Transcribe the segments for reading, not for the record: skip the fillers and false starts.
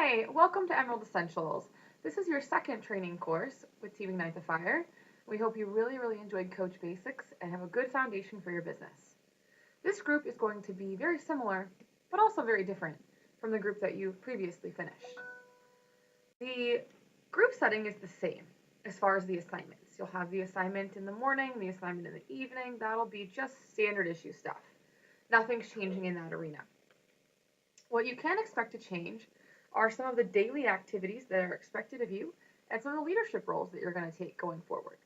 Hi, welcome to Emerald Essentials. This is your second training course with Team Ignite the Fire. We hope you really enjoyed Coach Basics and have a good foundation for your business. This group is going to be very similar, but also very different from the group that you previously finished. The group setting is the same as far as the assignments. You'll have the assignment in the morning, the assignment in the evening. That'll be just standard issue stuff. Nothing's changing in that arena. What you can expect to change are some of the daily activities that are expected of you and some of the leadership roles that you're going to take going forward.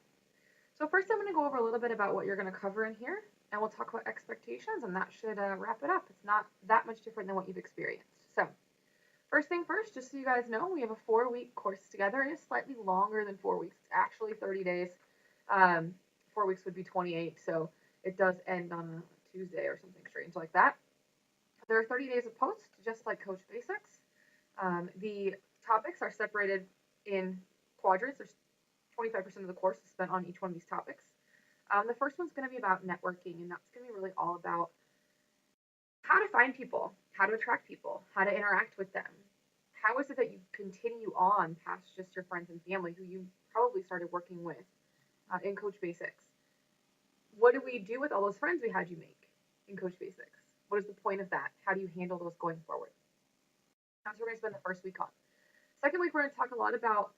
So first I'm going to go over a little bit about what you're going to cover in here, and we'll talk about expectations, and that should wrap it up. It's not that much different than what you've experienced. So first thing first, just so you guys know, we have a 4-week course together. It is slightly longer than 4 weeks. It's actually 30 days. 4 weeks would be 28, so it does end on a Tuesday or something strange like that. There are 30 days of posts, just like Coach Basics. The topics are separated in quadrants. There's 25% of the course is spent on each one of these topics. The first one's going to be about networking, and that's going to be really all about how to find people, how to attract people, how to interact with them. How is it that you continue on past just your friends and family who you probably started working with in Coach Basics? What do we do with all those friends we had you make in Coach Basics? What is the point of that? How do you handle those going forward? That's what we're going to spend the first week on. Second week, we're going to talk a lot about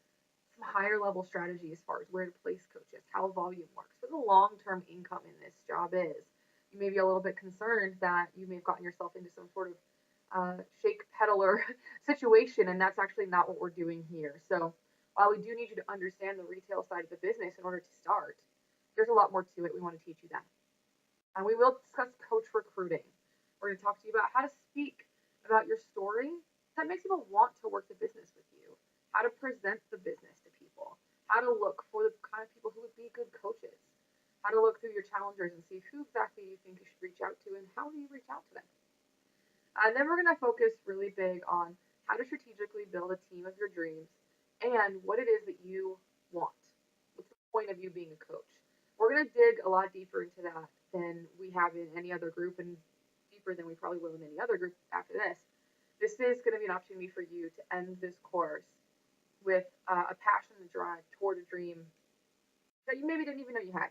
some higher level strategy as far as where to place coaches, how volume works, what the long-term income in this job is. You may be a little bit concerned that you may have gotten yourself into some sort of shake peddler situation, and that's actually not what we're doing here. So while we do need you to understand the retail side of the business in order to start, there's a lot more to it. We want to teach you that. And we will discuss coach recruiting. We're going to talk to you about how to speak about your story that makes people want to work the business with you, how to present the business to people, how to look for the kind of people who would be good coaches, how to look through your challengers and see who exactly you think you should reach out to and how do you reach out to them. And then we're going to focus really big on how to strategically build a team of your dreams and what it is that you want. What's the point of you being a coach? We're going to dig a lot deeper into that than we have in any other group, and deeper than we probably will in any other group after this. This is going to be an opportunity for you to end this course with a passion and drive toward a dream that you maybe didn't even know you had,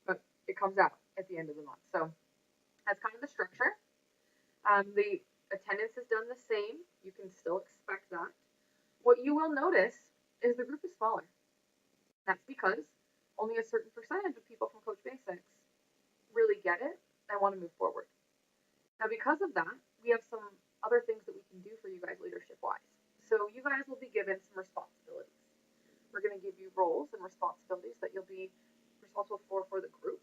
but it comes out at the end of the month. So that's kind of the structure. The attendance is done the same. You can still expect that. What you will notice is the group is smaller. That's because only a certain percentage of people from Coach Basics really get it and want to move forward. Now, because of that, we have some other things that we can do for you guys leadership-wise. So you guys will be given some responsibilities. We're going to give you roles and responsibilities that you'll be responsible for the group,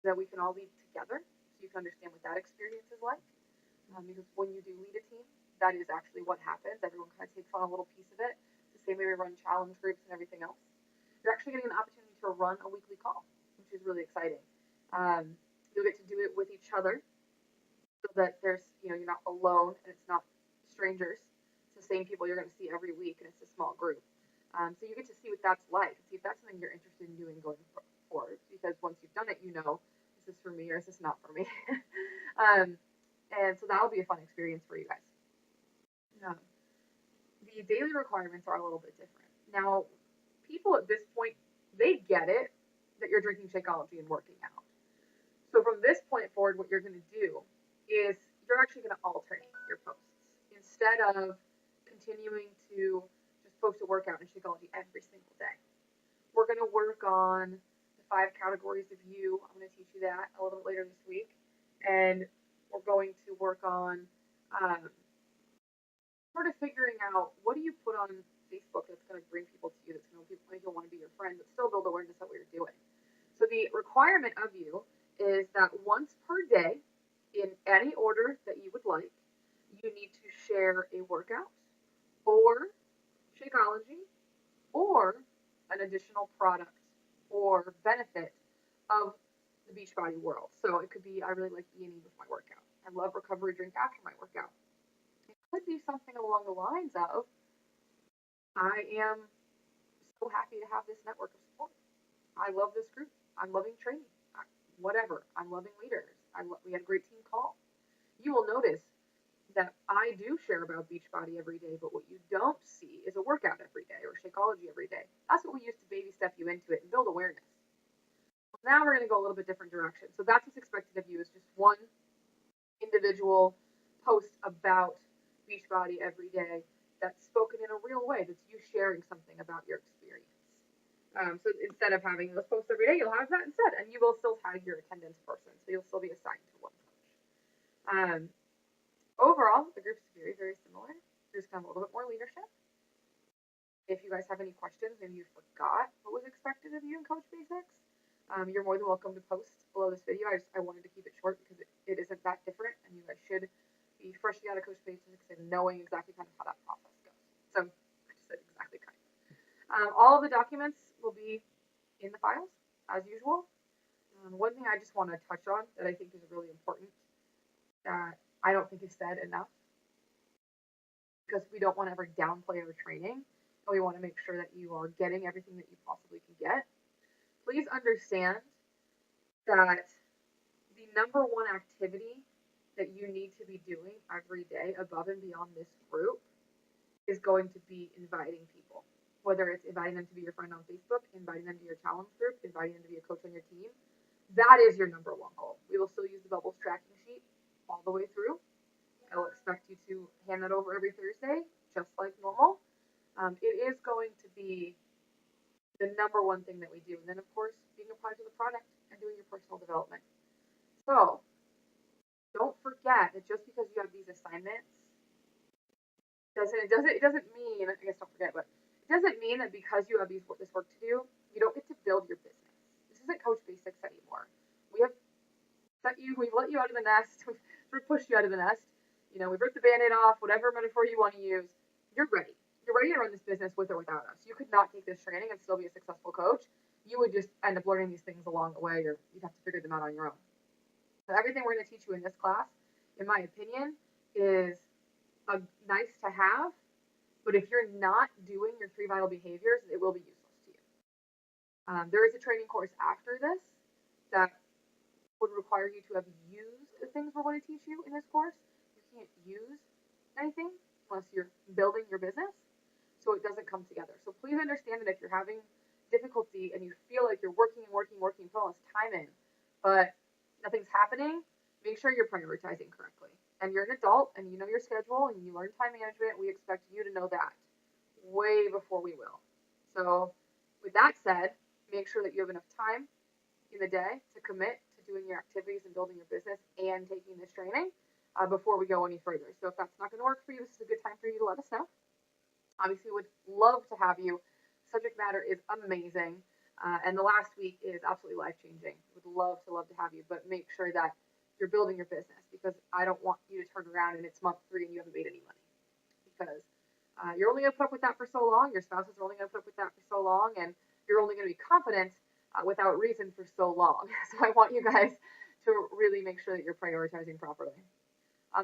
so that we can all lead together, so you can understand what that experience is like. Because when you do lead a team, that is actually what happens. Everyone kind of takes on a little piece of it. It's the same way we run challenge groups and everything else. You're actually getting an opportunity to run a weekly call, which is really exciting. You'll get to do it with each other, so that there's, you're not alone and it's not strangers. It's the same people you're going to see every week, and it's a small group. So you get to see what that's like, and see if that's something you're interested in doing going forward. Because once you've done it, is this for me or is this not for me? And so that'll be a fun experience for you guys. The daily requirements are a little bit different. Now, people at this point, they get it that you're drinking Shakeology and working out. So from this point forward, what you're going to do is you're actually going to alternate your posts. Instead of continuing to just post a workout in Shakeology every single day, we're going to work on the 5 categories of you. I'm going to teach you that a little bit later this week. And we're going to work on sort of figuring out, what do you put on Facebook that's going to bring people to you, that's going to make people want to be your friend, but still build awareness of what you're doing. So the requirement of you is that once per day, in any order that you would like, you need to share a workout or Shakeology or an additional product or benefit of the Beachbody world. So it could be, I really like E&E with my workout. I love recovery drink after my workout. It could be something along the lines of, I am so happy to have this network of support. I love this group. I'm loving training. Whatever. I'm loving leaders. We had a great team call. You will notice that I do share about Beachbody every day, but what you don't see is a workout every day or Shakeology every day. That's what we use to baby step you into it and build awareness. Well, now we're going to go a little bit different direction. So that's what's expected of you is just one individual post about Beachbody every day that's spoken in a real way, that's you sharing something about your experience. So instead of having those posts every day, you'll have that instead, and you will still tag your attendance person, so you'll still be assigned to one coach. Overall, the group's very, very similar. There's kind of a little bit more leadership. If you guys have any questions and you forgot what was expected of you in Coach Basics, you're more than welcome to post below this video. I wanted to keep it short because it isn't that different, and you guys should be freshly out of Coach Basics and knowing exactly kind of how that process goes. So I just said exactly kind of. All of the documents will be in the files as usual. One thing I just want to touch on that I think is really important that I don't think is said enough, because we don't want to ever downplay our training, and we want to make sure that you are getting everything that you possibly can get. Please understand that the number one activity that you need to be doing every day above and beyond this group is going to be inviting people. Whether it's inviting them to be your friend on Facebook, inviting them to your challenge group, inviting them to be a coach on your team, that is your number one goal. We will still use the Bubbles tracking sheet all the way through. I will expect you to hand that over every Thursday, just like normal. It is going to be the number one thing that we do. And then, of course, being a part of the product and doing your personal development. So don't forget that just because you have these assignments, it doesn't mean, I guess don't forget, but it doesn't mean that because you have this work to do, you don't get to build your business. This isn't Coach Basics anymore. We've let you out of the nest, we've pushed you out of the nest. You know, we've ripped the band-aid off, whatever metaphor you want to use. You're ready. You're ready to run this business with or without us. You could not take this training and still be a successful coach. You would just end up learning these things along the way, or you'd have to figure them out on your own. So everything we're going to teach you in this class, in my opinion, is nice to have, but if you're not doing your 3 vital behaviors, it will be useless to you. There is a training course after this that would require you to have used the things we're going to teach you in this course. You can't use anything unless you're building your business, so it doesn't come together. So please understand that if you're having difficulty and you feel like you're working, putting all this time in, but nothing's happening, make sure you're prioritizing correctly. And you're an adult and you know your schedule and you learn time management. We expect you to know that way before we will. So with that said, make sure that you have enough time in the day to commit to doing your activities and building your business and taking this training before we go any further. So if that's not going to work for you, this is a good time for you to let us know. Obviously, would love to have you. Subject matter is amazing. And the last week is absolutely life-changing. Would love to have you, but make sure that you're building your business, because I don't want you to turn around and it's month 3 and you haven't made any money, because you're only going to put up with that for so long. Your spouses are only going to put up with that for so long, and you're only going to be confident without reason for so long. So I want you guys to really make sure that you're prioritizing properly.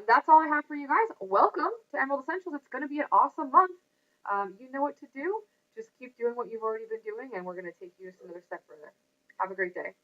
That's all I have for you guys. Welcome to Emerald Essentials. It's going to be an awesome month. You know what to do. Just keep doing what you've already been doing, and we're going to take you just another step further. Have a great day.